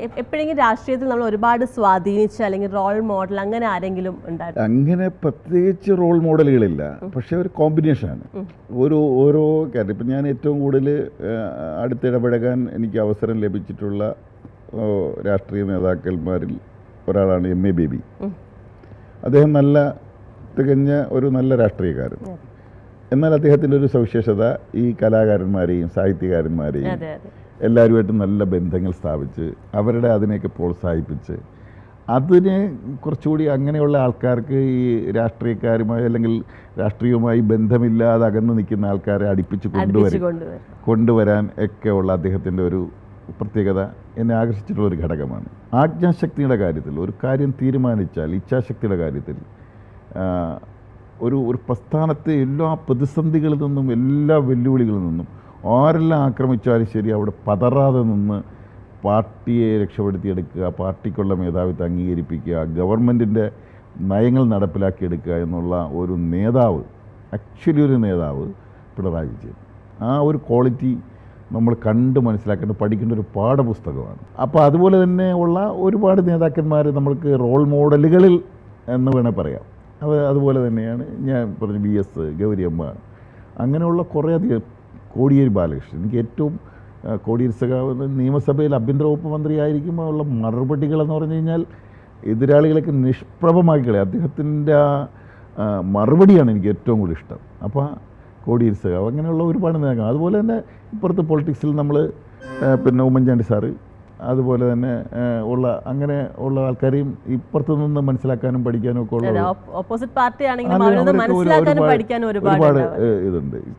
എപ്പോഴെങ്കിലും രാഷ്ട്രീയത്തിൽ നമ്മൾ ഒരുപാട് സ്വാധീനിച്ച അല്ലെങ്കിൽ റോൾ മോഡൽ അങ്ങനെ ആരെങ്കിലും ഉണ്ടായിരുന്നു? അങ്ങനെ പ്രത്യേകിച്ച് റോൾ മോഡലുകളില്ല, പക്ഷേ ഒരു കോമ്പിനേഷനാണ്. ഓരോ കാര്യം. ഇപ്പം ഞാൻ ഏറ്റവും കൂടുതൽ അടുത്തിടപഴകാൻ എനിക്ക് അവസരം ലഭിച്ചിട്ടുള്ള രാഷ്ട്രീയ നേതാക്കന്മാരിൽ ഒരാളാണ് എം എ ബേബി. അദ്ദേഹം തികഞ്ഞ ഒരു നല്ല രാഷ്ട്രീയക്കാരൻ. എന്നാൽ അദ്ദേഹത്തിൻ്റെ ഒരു സവിശേഷത ഈ കലാകാരന്മാരെയും സാഹിത്യകാരന്മാരെയും എല്ലാവരുമായിട്ടും നല്ല ബന്ധങ്ങൾ സ്ഥാപിച്ച് അവരുടെ അതിനെയൊക്കെ പ്രോത്സാഹിപ്പിച്ച് അതിനെ കുറച്ചുകൂടി അങ്ങനെയുള്ള ആൾക്കാർക്ക് ഈ രാഷ്ട്രീയക്കാരുമായി അല്ലെങ്കിൽ രാഷ്ട്രീയവുമായി ബന്ധമില്ലാതെ അകന്ന് നിൽക്കുന്ന ആൾക്കാരെ അടുപ്പിച്ച് കൊണ്ടുവരാൻ ഒക്കെ ഉള്ള അദ്ദേഹത്തിൻ്റെ ഒരു പ്രത്യേകത എന്നെ ആകർഷിച്ചിട്ടുള്ളൊരു ഘടകമാണ്. ആജ്ഞാശക്തിയുടെ കാര്യത്തിൽ ഒരു കാര്യം തീരുമാനിച്ചാൽ, ഇച്ഛാശക്തിയുടെ കാര്യത്തിൽ ഒരു പ്രസ്ഥാനത്തെ എല്ലാ പ്രതിസന്ധികളിൽ നിന്നും എല്ലാ വെല്ലുവിളികളിൽ നിന്നും ആരെല്ലാം ആക്രമിച്ചാലും ശരി അവിടെ പതറാതെ നിന്ന് പാർട്ടിയെ രക്ഷപ്പെടുത്തിയെടുക്കുക, പാർട്ടിക്കുള്ള മേധാവിത്വം അംഗീകരിപ്പിക്കുക, ഗവൺമെൻറ്റിൻ്റെ നയങ്ങൾ നടപ്പിലാക്കിയെടുക്കുക എന്നുള്ള ഒരു നേതാവ്, ആക്ച്വലി ഒരു നേതാവ് പിണറായി വിജയൻ. ആ ഒരു ക്വാളിറ്റി നമ്മൾ കണ്ട് മനസ്സിലാക്കേണ്ട, പഠിക്കേണ്ട ഒരു പാഠപുസ്തകമാണ്. അപ്പോൾ അതുപോലെ തന്നെ ഉള്ള ഒരുപാട് നേതാക്കന്മാർ നമ്മൾക്ക് റോൾ മോഡലുകളിൽ എന്ന് വേണേൽ പറയാം. അതുപോലെ തന്നെയാണ് ഞാൻ പറഞ്ഞ VS ഗൗരിയമ്മ, അങ്ങനെയുള്ള കുറേയധികം, കോടിയേരി ബാലകൃഷ്ണൻ. എനിക്ക് ഏറ്റവും കോടിയേരി സഖാവ് നിയമസഭയിൽ ആഭ്യന്തര വകുപ്പ് മന്ത്രിയായിരിക്കുമ്പോൾ ഉള്ള മറുപടികളെന്ന് പറഞ്ഞു കഴിഞ്ഞാൽ എതിരാളികളൊക്കെ നിഷ്പ്രഭമാക്കി കളയും. അദ്ദേഹത്തിൻ്റെ മറുപടിയാണ് എനിക്ക് ഏറ്റവും കൂടുതൽ ഇഷ്ടം. അപ്പോൾ കോടിയേരി സഖാവ്, അങ്ങനെയുള്ള ഒരുപാട് നേതാക്കൾ. അതുപോലെ തന്നെ ഇപ്പുറത്ത് പൊളിറ്റിക്സിൽ നമ്മൾ പിന്നെ ഉമ്മൻചാണ്ടി സാറ്, അതുപോലെ തന്നെ അങ്ങനെ ഉള്ള ആൾക്കാരെയും ഇപ്പുറത്തു നിന്ന് മനസ്സിലാക്കാനും പഠിക്കാനും ഒക്കെ ഉള്ള ഓപ്പോസിറ്റ് പാർട്ടി ആണെങ്കിലും ഒരുപാട് ഇതുണ്ട്.